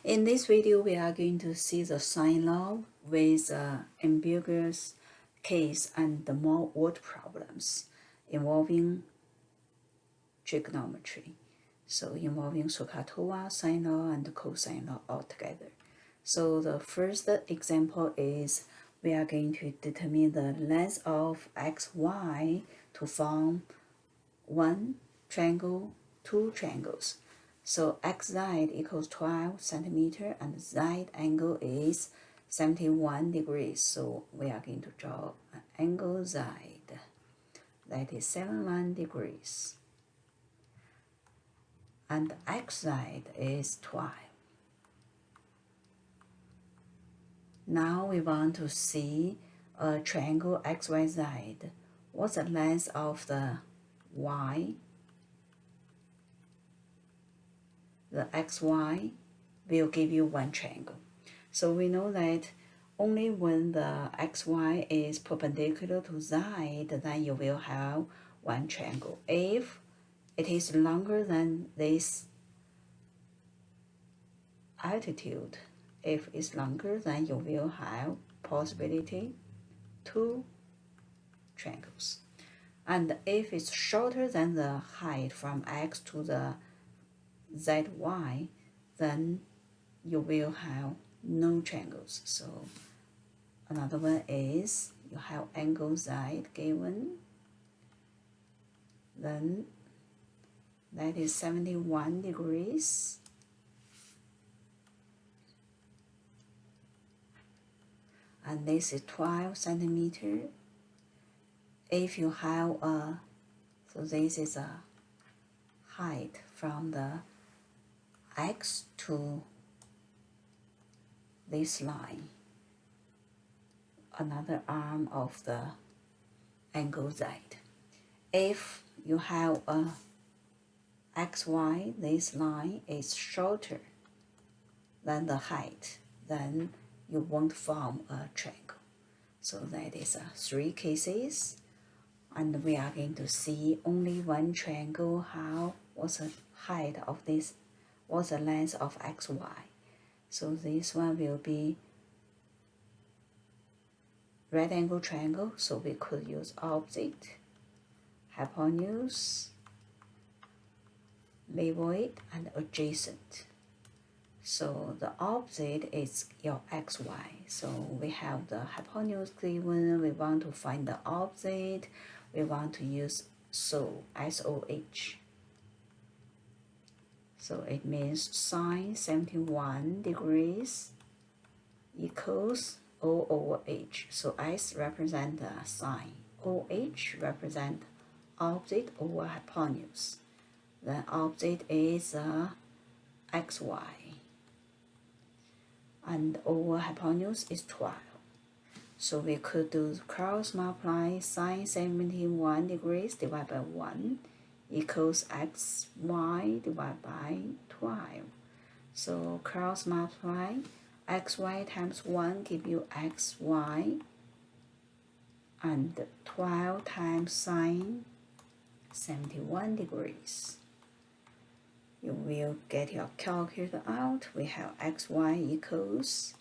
In this video, we are going to see the sine law with ambiguous case and the more word problems involving trigonometry. So involving SOHCAHTOA, sine law, and cosine law altogether. So the first example is we are going to determine the length of xy to form one triangle, two triangles. So xz equals 12 centimeter and z angle is 71 degrees. So we are going to draw an angle z, that is 71 degrees. And xz is 12. Now we want to see a triangle xyz. What's the length of the y? The xy will give you one triangle. So we know that only when the xy is perpendicular to z, then you will have one triangle. If it is longer than this altitude, if it's longer, then you will have possibility two triangles. And if it's shorter than the height from x to the zy, then you will have no triangles. So another one is you have angle z given, then that is 71 degrees. And this is 12 centimeter. If you have a, so this is a height from the x to this line, another arm of the angle z. If you have a xy, this line is shorter than the height, then you won't form a triangle. So that is three cases, and we are going to see only one triangle. What's the height of this, what's the length of xy. So this one will be right angle triangle, so we could use opposite, hypotenuse, label it, and adjacent. So the opposite is your xy. So we have the hypotenuse given, we want to find the opposite, we want to use SOH. So it means sine 71 degrees equals O over H. So S represent the sine, OH represent opposite over hypotenuse. The opposite is xy, and over hypotenuse is 12. So we could do cross multiply sine 71 degrees divided by 1 equals xy divided by 12. So cross multiply xy times 1 give you xy, and 12 times sine 71 degrees. You will get your calculator out. We have xy equals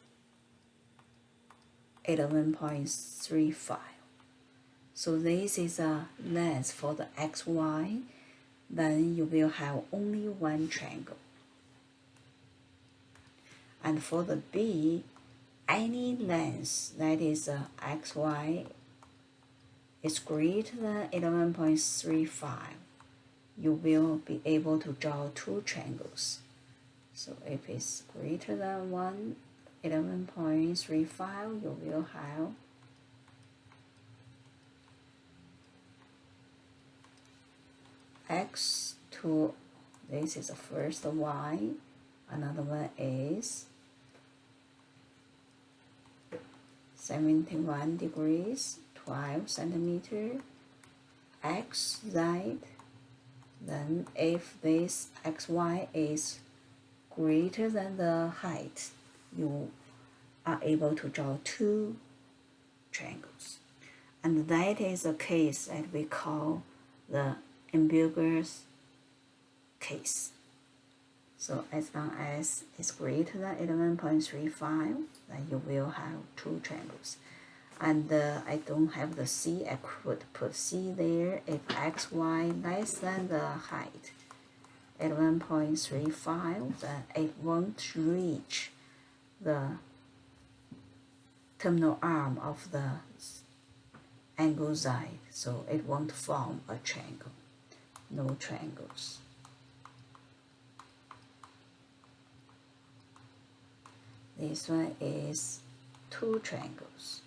11.35. So this is a length for the xy. Then you will have only one triangle. And for the b, any length that is xy is greater than 11.35, you will be able to draw two triangles. So if it's greater than 11.35, you will have x2, this is the first y, another one is 71 degrees, 12 centimeter, xz. Then if this xy is greater than the height, you are able to draw two triangles. And that is a case that we call the ambiguous case. So as long as it's greater than 11.35, then you will have two triangles. And I don't have the C, I could put C there. If xy less than the height, 11.35, then it won't reach the terminal arm of the angle side, so it won't form a triangle. No triangles. This one is two triangles.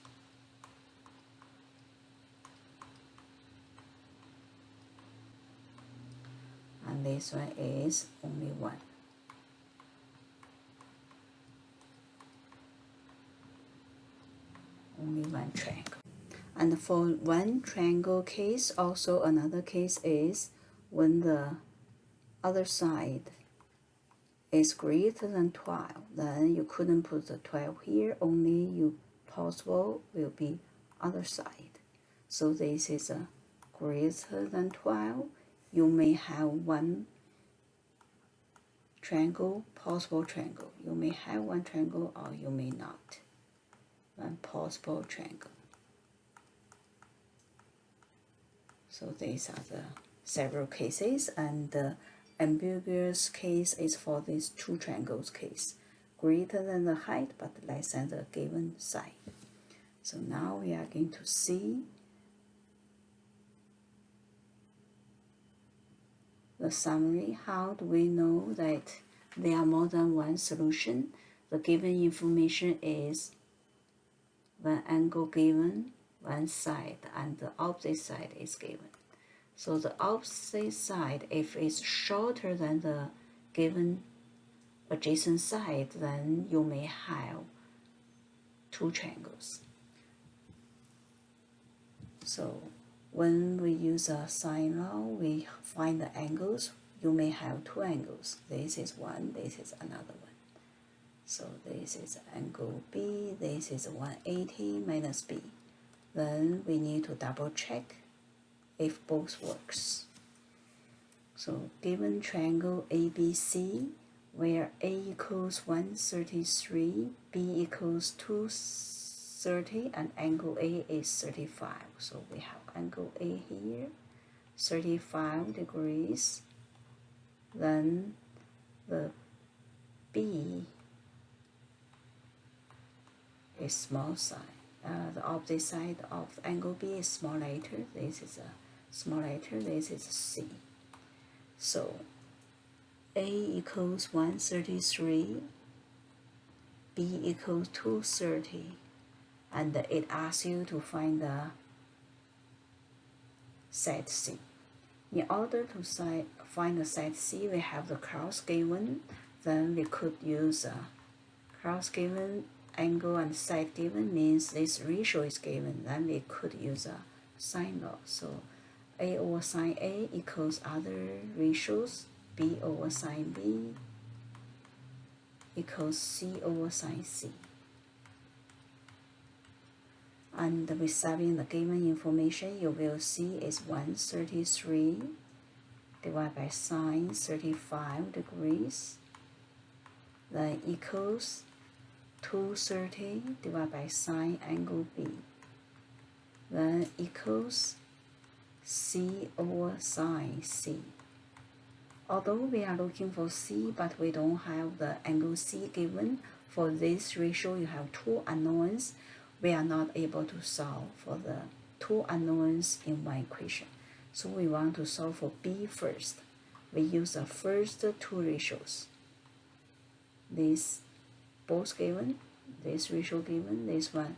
And this one is only one. Only one triangle. And for one triangle case, also another case is when the other side is greater than 12, then you couldn't put the 12 here, only you possible will be other side. So this is a greater than 12. You may have one triangle, possible triangle. You may have one triangle or you may not. One possible triangle. So these are the several cases, and the ambiguous case is for these two triangles case, greater than the height but less than the given side. So now we are going to see the summary. How do we know that there are more than one solution? The given information is one angle given, one side, and the opposite side is given. So the opposite side, if it's shorter than the given adjacent side, then you may have two triangles. So when we use a sine law, we find the angles. You may have two angles. This is one, this is another one. So this is angle B, this is 180 minus B. Then we need to double check if both works. So given triangle ABC, where A equals 133, B equals 230, and angle A is 35. So we have angle A here, 35 degrees. Then the B is small side. The opposite side of angle B is small letter. This is a small letter. This is C. So A equals 133, B equals 230, and it asks you to find the side C. In order to find the side C, we have the cross given. Then we could use a cross given, angle and side given means this ratio is given. Then we could use a sine law. So A over sine A equals other ratios, B over sine B equals C over sine C. And with solving the given information, you will see is 133 divided by sine 35 degrees, then equals 230 divided by sine angle B, then equals C over sine C. Although we are looking for C, but we don't have the angle C given, for this ratio you have two unknowns. We are not able to solve for the two unknowns in one equation. So we want to solve for B first. We use the first two ratios. This both given, this ratio given, this one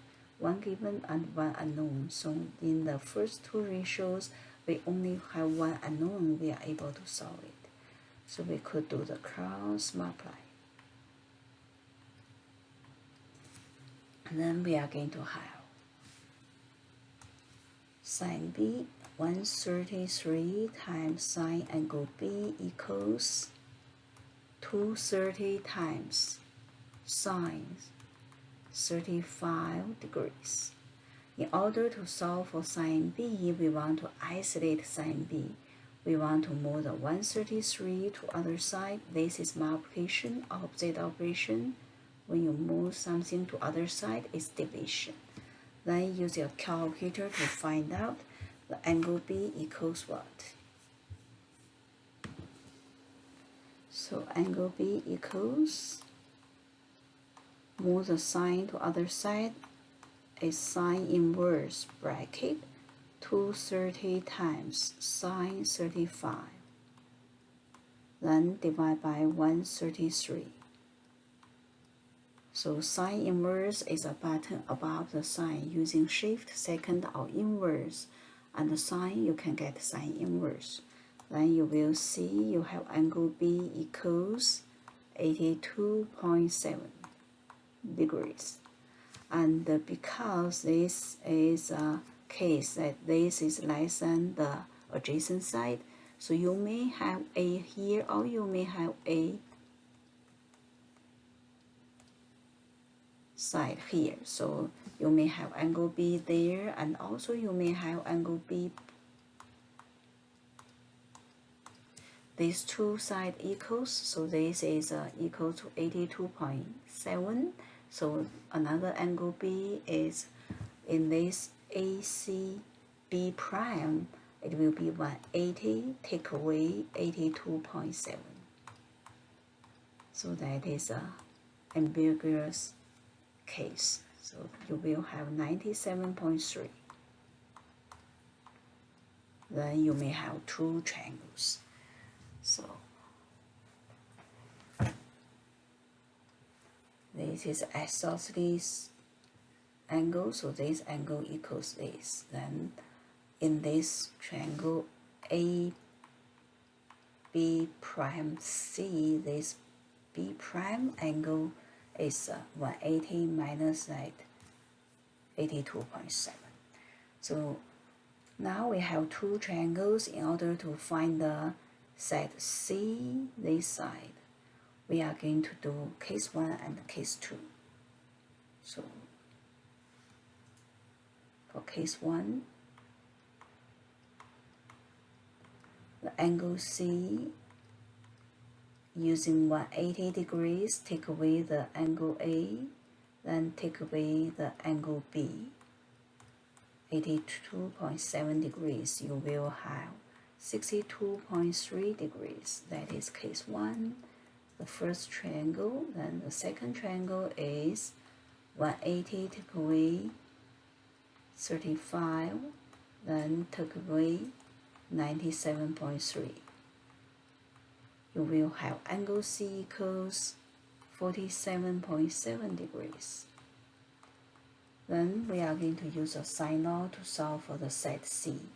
given and one unknown. So in the first two ratios, we only have one unknown. We are able to solve it. So we could do the cross multiply. And then we are going to have sine B 133 times sine angle B equals 230 times sine 35 degrees. In order to solve for sine B, we want to isolate sine B. we want to move the 133 to other side. This is multiplication, opposite operation. When you move something to other side, it's division. Then use your calculator to find out the angle B equals what. So angle B equals, move the sine to other side, is sine inverse bracket 230 times sine 35. Then divide by 133. So sine inverse is a button above the sine. Using shift, second, or inverse, and the sine, you can get sine inverse. Then you will see you have angle B equals 82.7 degrees. And because this is a case that this is less than the adjacent side, so you may have A here, or you may have A side here. So you may have angle B there, and also you may have angle B. These two sides equals, so this is equal to 82.7. So another angle B is in this AC B prime, it will be 180, take away 82.7. So that is a ambiguous case. So you will have 97.3. Then you may have two triangles. So this is isosceles angle, so this angle equals this. Then in this triangle A B prime C, this B prime angle is 180 minus that 82.7. So now we have two triangles. In order to find the set C this side, we are going to do case 1 and case 2. So for case 1, the angle C, using 180 degrees, take away the angle A, then take away the angle B, 82.7 degrees, you will have 62.3 degrees. That is case 1, the first triangle. Then the second triangle is 180 take away 35, then take away 97.3. You will have angle C equals 47.7 degrees. Then we are going to use a sine law to solve for the set C,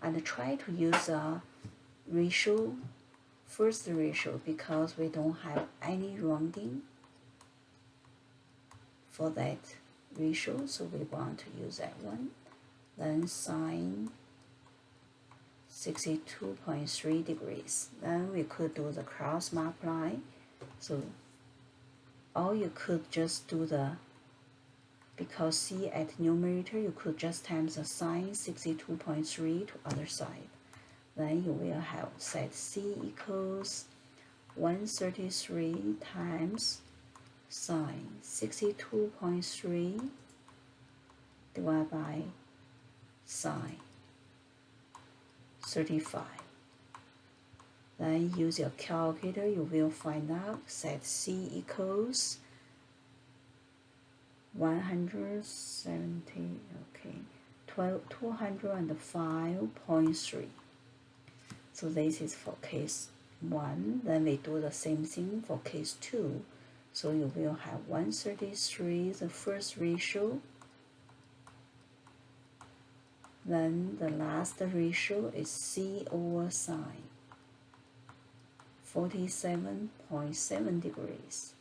and try to use a ratio, first ratio, because we don't have any rounding for that ratio, so we want to use that one. Then sine 62.3 degrees. Then we could do the cross multiply. So or you could just do the, because C at numerator, you could just times the sine 62.3 to other side. Then you will have set C equals 133 times sine 62.3 divided by sine 35. Then use your calculator, you will find out set C equals 170, okay, 205.3. So this is for case 1. Then we do the same thing for case 2. So you will have 133, the first ratio. Then the last ratio is C over sine, 47.7 degrees.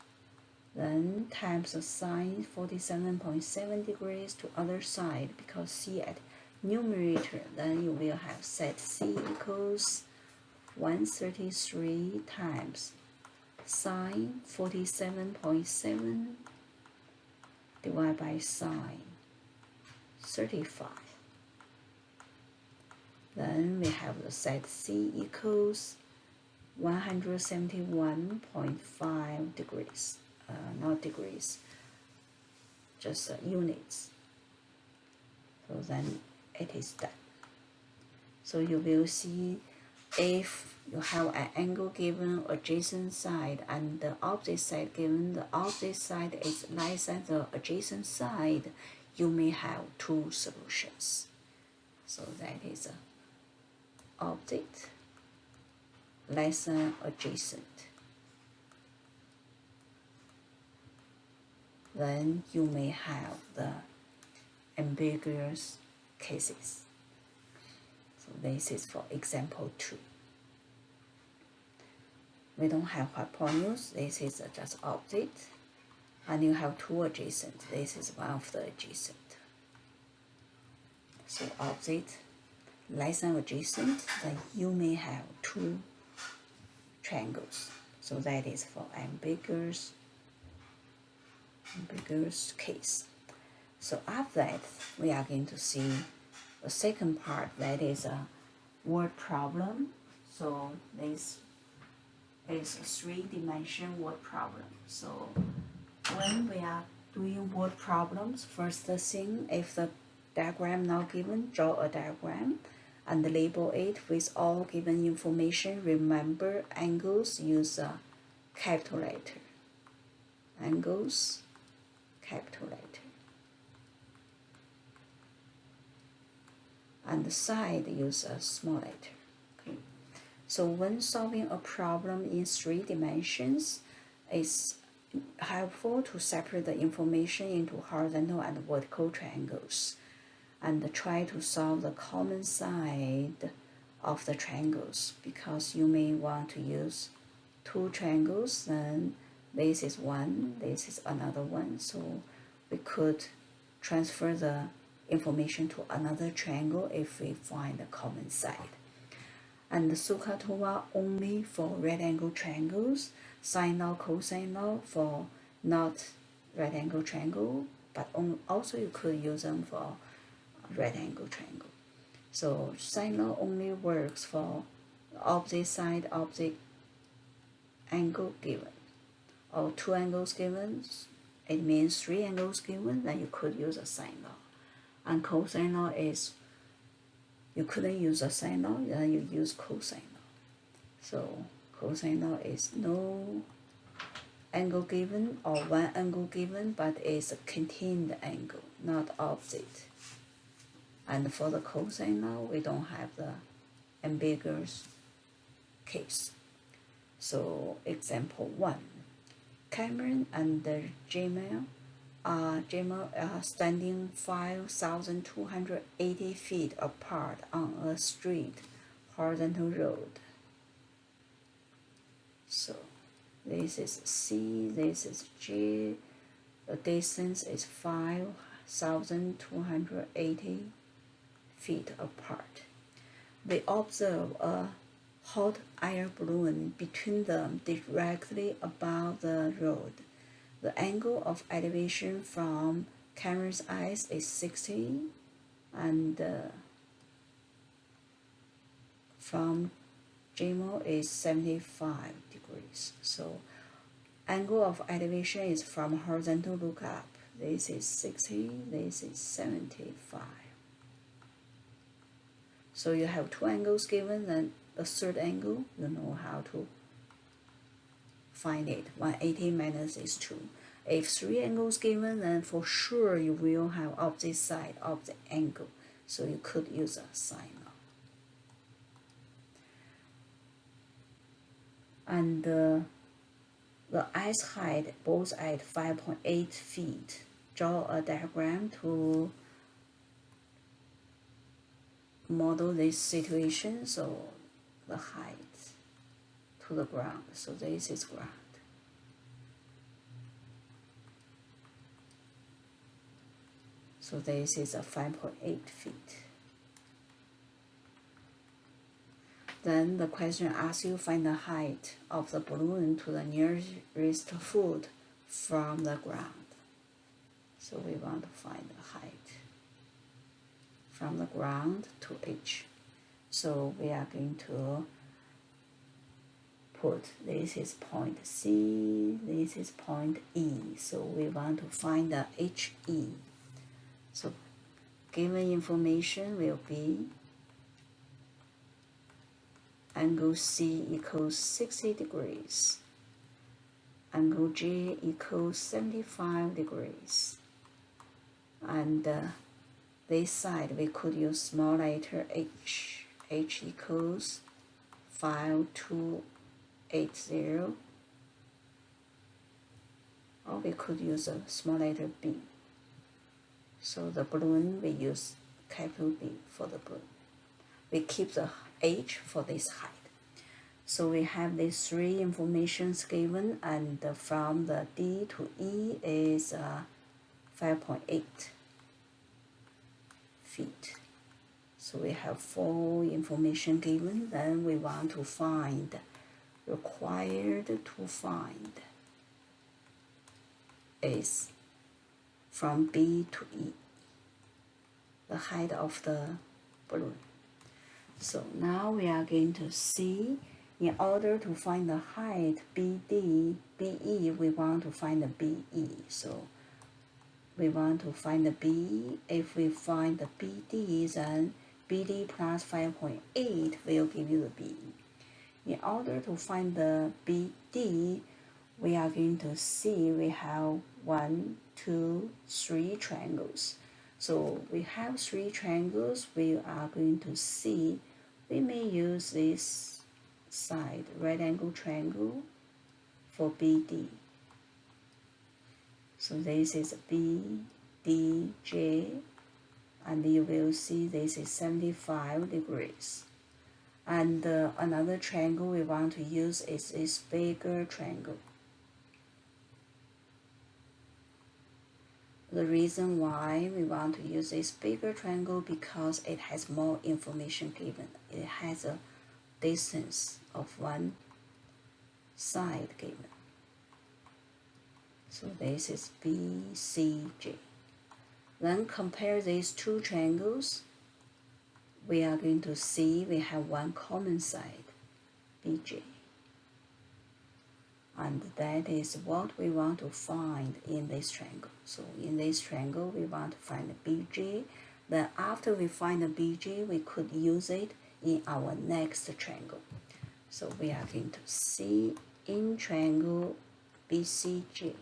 Then times the sine 47.7 degrees to other side, because C at numerator, then you will have set C equals 133 times sine 47.7 divided by sine 35. Then we have the set C equals 171.5 degrees, not degrees, just units. So then it is done. So you will see if you have an angle given adjacent side and the opposite side given, the opposite side is less than the adjacent side, you may have two solutions. So that is opposite less than adjacent. Then you may have the ambiguous cases. So this is for example 2. We don't have hypotenuse, this is just opposite. And you have two adjacent, this is one of the adjacent. So opposite less than adjacent, then you may have two triangles. So that is for ambiguous case. So after that, we are going to see the second part, that is a word problem. So this is a 3-dimension word problem. So when we are doing word problems, first thing, if the diagram now given, draw a diagram and label it with all given information. Remember, angles use a capital letter. Angles, capital letter. And the side use a small letter. Okay. So when solving a problem in 3 dimensions, it's helpful to separate the information into horizontal and vertical triangles and try to solve the common side of the triangles, because you may want to use 2 triangles, then this is one, this is another one, so we could transfer the information to another triangle if we find a common side. And the SOHCAHTOA only for right angle triangles, sine law, cosine law for not right angle triangle, but also you could use them for right angle triangle. So sine law only works for opposite side, opposite angle given, or 2 angles given. It means 3 angles given, then you could use a sine law. And cosine law is, you couldn't use a sine law, then you use cosine law. So cosine law is no angle given or 1 angle given, but it's a contained angle, not opposite. And for the cosine law, we don't have the ambiguous case. So example 1, Cameron and Jamal are standing 5,280 feet apart on a straight horizontal road. So this is C, this is G, the distance is 5,280 feet apart. They observe a hot air balloon between them directly above the road. The angle of elevation from Cameron's eyes is 60, and from Jamal is 75 degrees. So angle of elevation is from horizontal look up. This is 60, this is 75. So you have 2 angles given, then the third angle, you know how to find it. 180 minus is 2. If 3 angles given, then for sure you will have opposite side, opposite angle. So you could use a sine law. And the ice height both at 5.8 feet. Draw a diagram to model this situation. So the height to the ground. So this is ground. So this is a 5.8 feet. Then the question asks you find the height of the balloon to the nearest foot from the ground. So we want to find the height from the ground to H. So we are going to put this is point C, this is point E. So we want to find the HE. So given information will be angle C equals 60 degrees. Angle J equals 75 degrees. And this side we could use small letter h. H equals 5280. Or we could use a small letter b. So the balloon we use capital B for the balloon. We keep the h for this height. So we have these three informations given, and from the D to E is 5.8 feet. So we have four information given. Then we want to find, required to find is from B to E, the height of the balloon. So now we are going to see, in order to find the height BD, BE, we want to find the BE. So we want to find the B. If we find the BD, then BD plus 5.8 will give you the BE. In order to find the BD, we are going to see we have 1, 2, 3 triangles. So we have 3 triangles. We are going to see we may use this side right angle triangle for BD. So this is BDJ, and you will see this is 75 degrees. And another triangle we want to use is this bigger triangle. The reason why we want to use this bigger triangle because it has more information given. It has a distance of one side given. So this is BCJ. Then compare these two triangles. We are going to see we have one common side, BJ. And that is what we want to find in this triangle. So in this triangle, we want to find the BJ. Then after we find the BJ, we could use it in our next triangle. So we are going to see in triangle BCJ.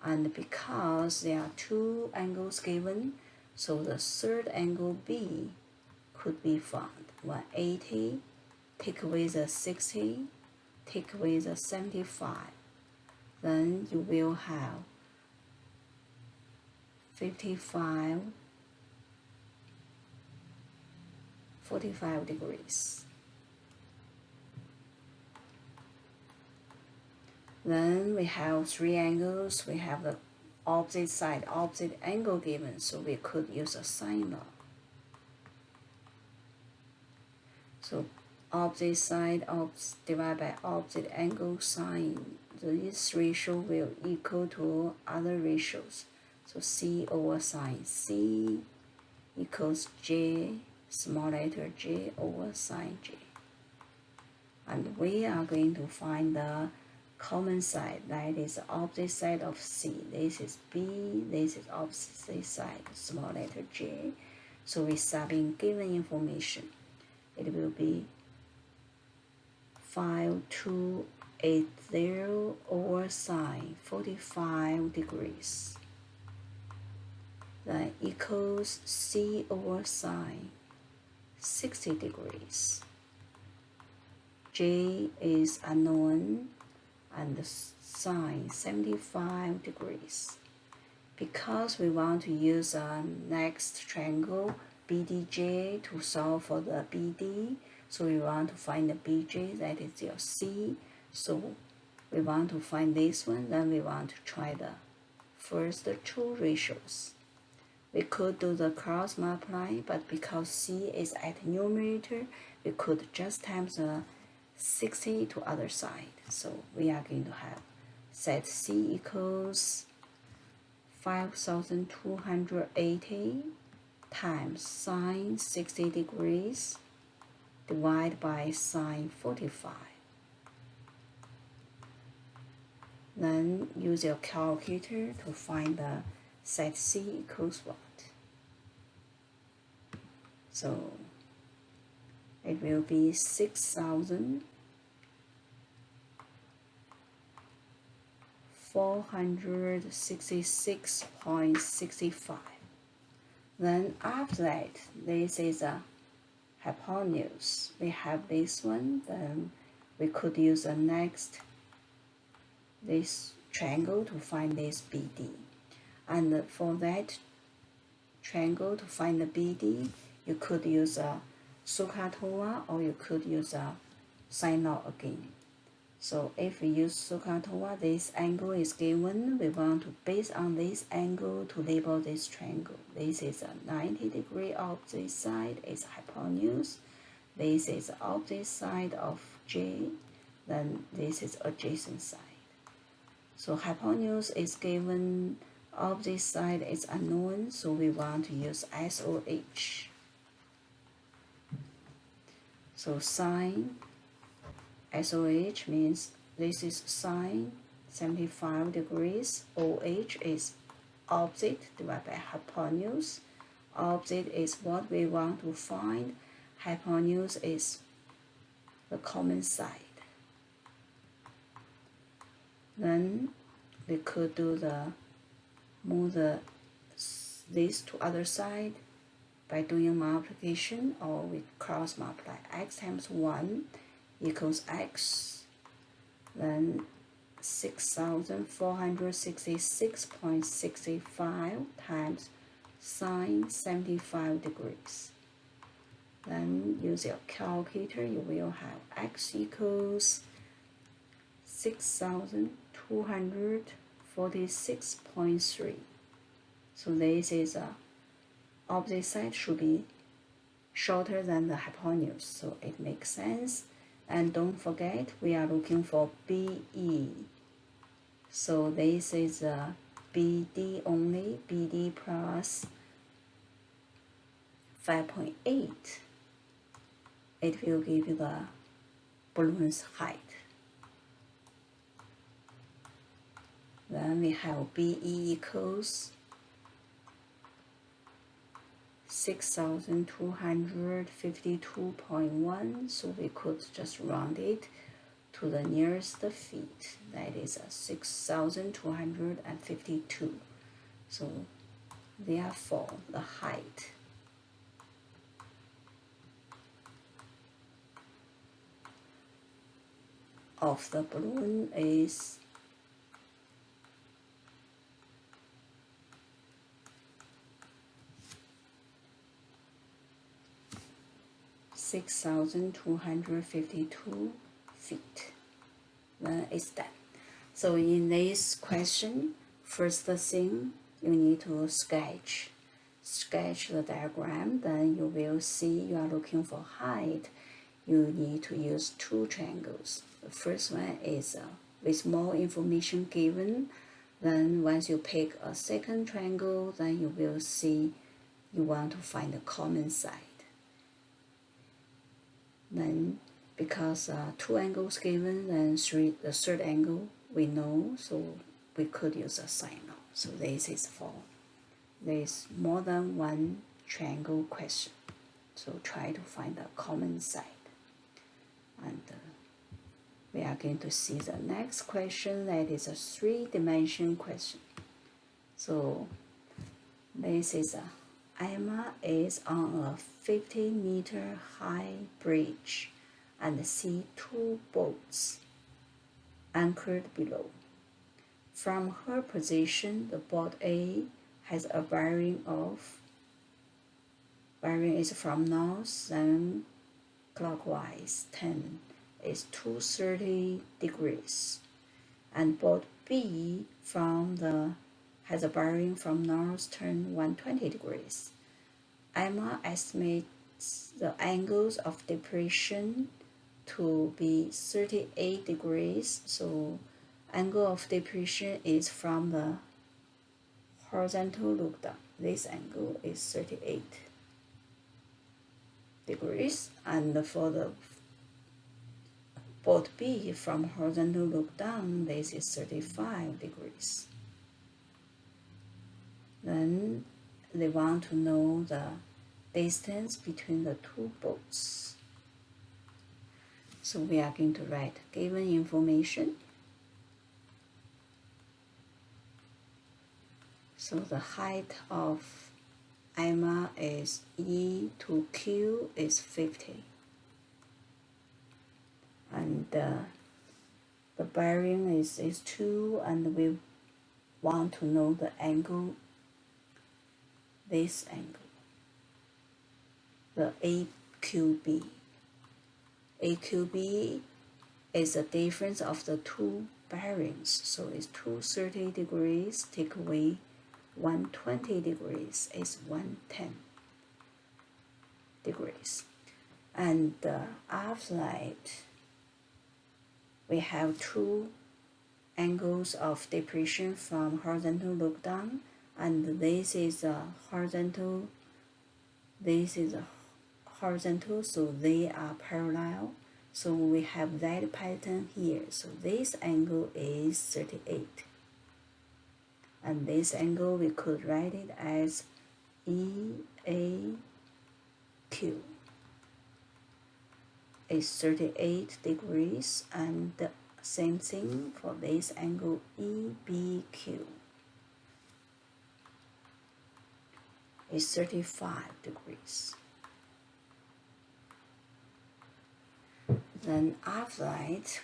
And because there are 2 angles given, so the third angle B could be found. 180, take away the 60, take away the 75. Then you will have 55, 45 degrees. Then we have 3 angles. We have the opposite side, opposite angle given, so we could use a sine law. So opposite side divided by opposite angle sine. This ratio will equal to other ratios. So C over sine C equals J, small letter j over sine j. And we are going to find the common side, that is the opposite side of C. This is B, this is opposite side, small letter j. So we sub in given information. It will be 5280 over sine 45 degrees. That equals C over sine 60 degrees. J is unknown, and the sine 75 degrees. Because we want to use a next triangle BDJ to solve for the BD, so we want to find the BJ, that is your C. So we want to find this one, then we want to try the first 2 ratios. We could do the cross multiply, but because C is at numerator, we could just times the 60 to other side. So we are going to have set C equals 5280 times sine 60 degrees divided by sine 45. Then use your calculator to find the set C equals what. So it will be 6,466.65. Then after that, this is a hypotenuse. We have this one, then we could use the next this triangle to find this BD. And for that triangle to find the BD, you could use a SOHCAHTOA or you could use a sine law again. So if we use SOHCAHTOA, this angle is given. We want to base on this angle to label this triangle. This is a 90-degree opposite side, is hypotenuse. This is the opposite side of J, then this is adjacent side. So hypotenuse is given, opposite side is unknown, so we want to use SOH. So sine SOH means this is sine 75 degrees. OH is opposite divided by hypotenuse. Opposite is what we want to find. Hypotenuse is the common side. Then we could do move this to other side by doing multiplication, or we cross multiply. X times 1 equals X, then 6,466.65 times sine 75 degrees. Then use your calculator, you will have X equals 6,246.3. So this is opposite side should be shorter than the hypotenuse, so it makes sense. And don't forget, we are looking for BE. So this is BD only, BD plus 5.8. It will give you the balloon's height. Then we have BE equals 6,252.1, so we could just round it to the nearest feet, that is 6,252. So therefore the height of the balloon is 6,252 feet. Then it's done. So in this question, first thing you need to sketch the diagram. Then you will see you are looking for height. You need to use two triangles. The first one is with more information given. Then once you pick a second triangle, then you will see you want to find the common side. Then because two angles given, then the third angle we know, so we could use a sine law. So this is for there's more than one triangle question. So try to find the common side. And we are going to see the next question, that is a 3-dimension question. So this is Emma is on a 50-meter high bridge and see two boats anchored below. From her position, the boat A has a bearing is from north, then clockwise 10 is 230 degrees, and boat B has a bearing from north, turn 120 degrees. Emma estimates the angles of depression to be 38 degrees. So angle of depression is from horizontal look down, this angle is 38 degrees, and for the board B from horizontal look down, this is 35 degrees. Then they want to know the distance between the two boats. So we are going to write given information. So the height of Emma is E to Q is 50. And the bearing is 2, and we want to know the angle, this angle, the AQB. AQB is the difference of the two bearings, so it's 230 degrees, take away 120 degrees is 110 degrees. And after that, we have two angles of depression from horizontal look down, and this is a horizontal, this is a horizontal, so they are parallel. So we have that pattern here. So this angle is 38. And this angle, we could write it as EAQ. Is 38 degrees, and the same thing for this angle EBQ is 35 degrees. Then after that,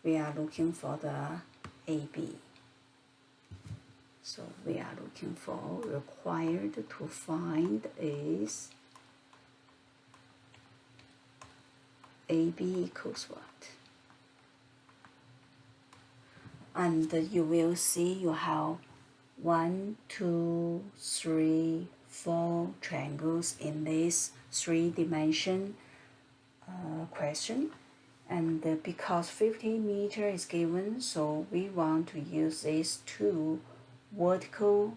we are looking for the AB. So we are looking for, required to find is AB equals what? And you will see you have 1, 2, 3, 4 triangles in this 3-dimension question. And because 50 meters is given, so we want to use these 2 vertical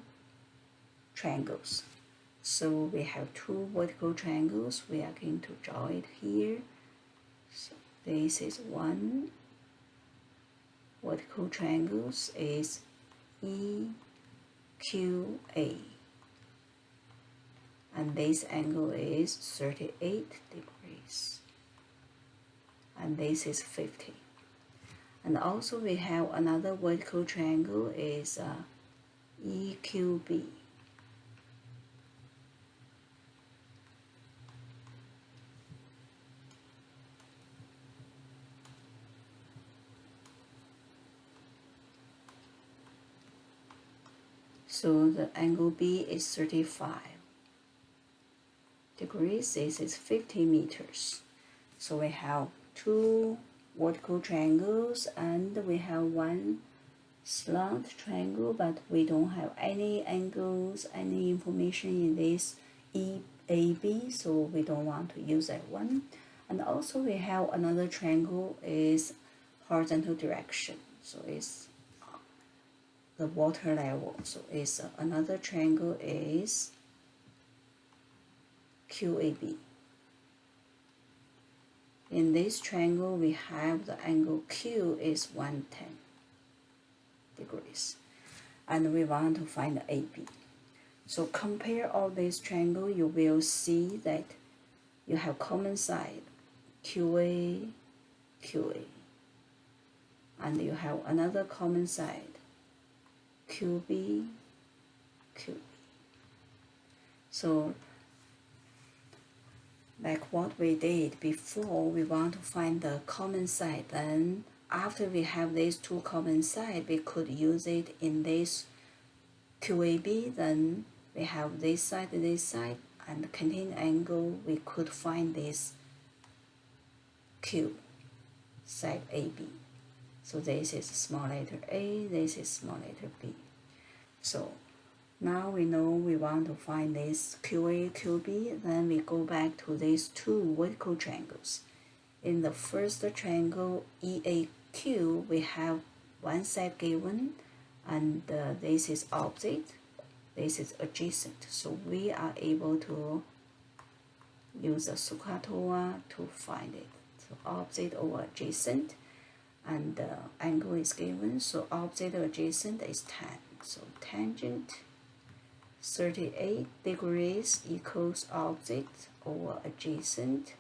triangles. So we have 2 vertical triangles. We are going to draw it here. So this is 1 vertical triangles is EQA, and this angle is 38 degrees, and this is 50. And also we have another vertical triangle is EQB. So the angle B is 35 degrees. This is 50 meters. So we have 2 vertical triangles, and we have 1 slant triangle, but we don't have any angles, any information in this EAB, so we don't want to use that one. And also we have another triangle is horizontal direction, so it's the water level. So it's another triangle is QAB. In this triangle, we have the angle Q is 110 degrees, and we want to find the AB. So compare all these triangles, you will see that you have common side QA, QA, and you have another common side QB, QB. So like what we did before, we want to find the common side. Then after we have these 2 common sides, we could use it in this QAB. Then we have this side, and contain angle, we could find this Q, side AB. So this is small letter A, this is small letter B. So now we know we want to find this QA, QB, then we go back to these 2 vertical triangles. In the first triangle, EAQ, we have one side given, and this is opposite. this is adjacent. So we are able to use the SOHCAHTOA to find it. So opposite over adjacent, and the angle is given. So opposite adjacent is 10. So tangent 38 degrees equals opposite over adjacent.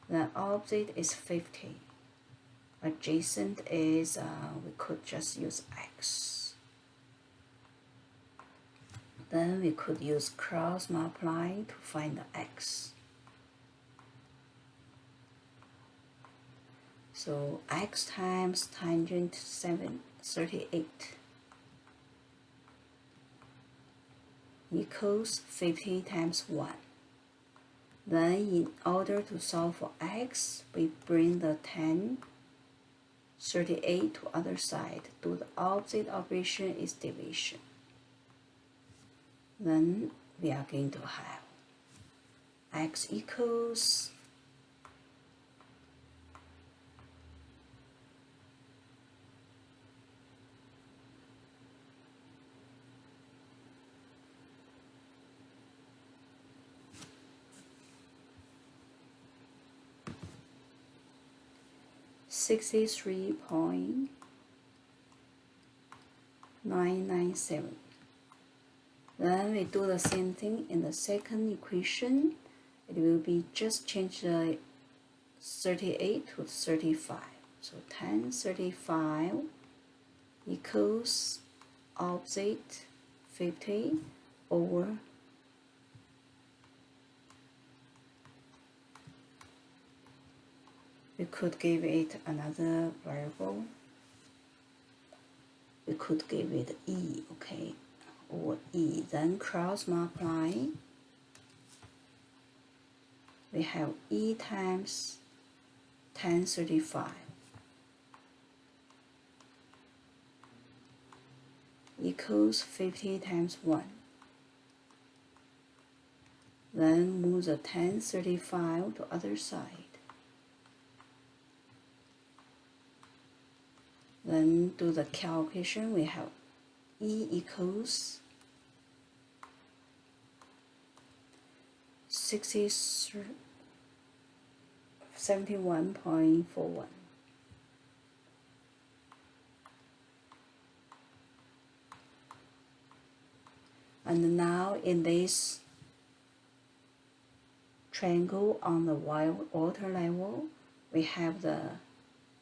The opposite is 50. Adjacent is, we could just use x. Then we could use cross multiply to find the x. So x times tangent 38 equals 50 times 1. Then in order to solve for x, we bring the 38 to other side. Do the opposite operation is division. Then we are going to have x equals 63.997. Then we do the same thing in the second equation. It will be just change the 38 to 35. So tan 35 equals opposite 50 over we could give it another variable. We could give it e, okay, or e. Then cross multiply. We have e times tan 35 equals 50 times 1. Then move the tan 35 to other side. Then do the calculation. We have e equals 71.41. And now in this triangle on the water level, we have the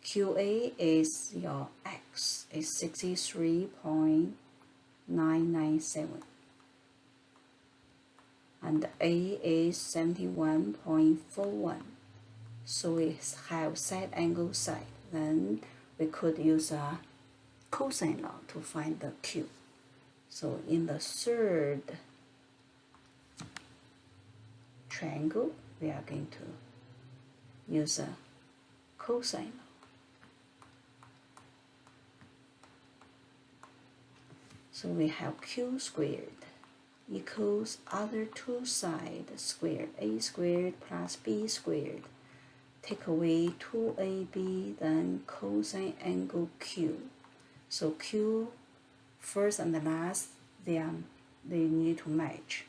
QA is your x is 63.997 and A is 71.41. So we have side angle side. Then we could use a cosine law to find the Q. So in the third triangle, we are going to use a cosine law. So we have Q squared equals other two sides squared, a squared plus b squared. Take away 2ab, then cosine angle Q. So Q, first and the last, they need to match.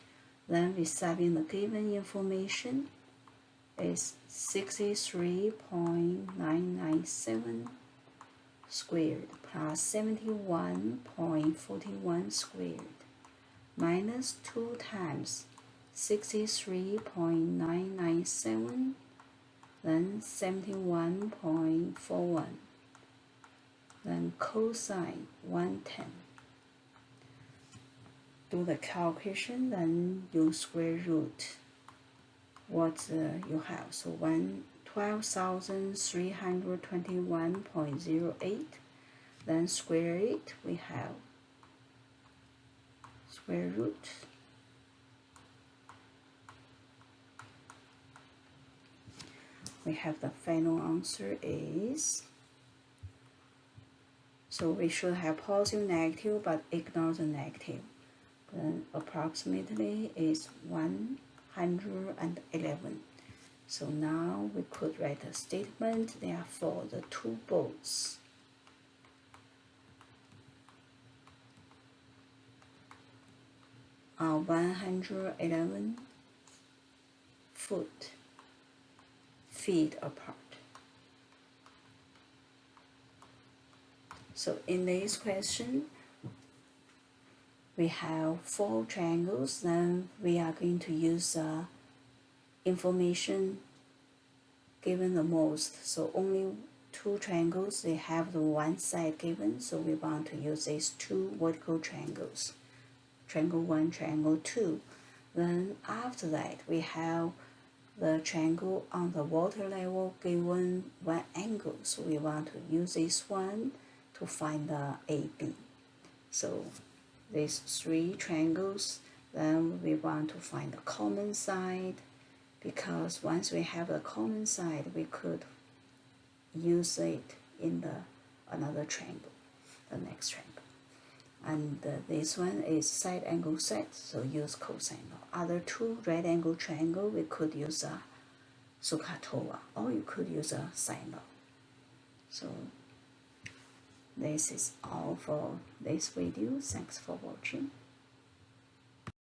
Then we sub in the given information is 63.997 squared plus 71.41 squared minus 2 times 63.997, then 71.41, then cosine 110. Do the calculation, then you square root what you have. So 12,321.08. Then square it, we have square root we have the final answer is, so we should have positive negative but ignore the negative. Then approximately is 111. So now we could write a statement, therefore the two boats 111 feet apart. So in this question, we have 4 triangles, then we are going to use information given the most. So only 2 triangles, they have the one side given, so we want to use these 2 vertical triangles, triangle 1, triangle 2. Then after that, we have the triangle on the water level given one angle, so we want to use this one to find the AB. So these 3 triangles, then we want to find the common side, because once we have the common side, we could use it in another triangle, the next triangle. And this one is side angle set, so use cosine law. Other 2 right angle triangle, we could use a SOHCAHTOA, or you could use a sine law. So this is all for this video. Thanks for watching.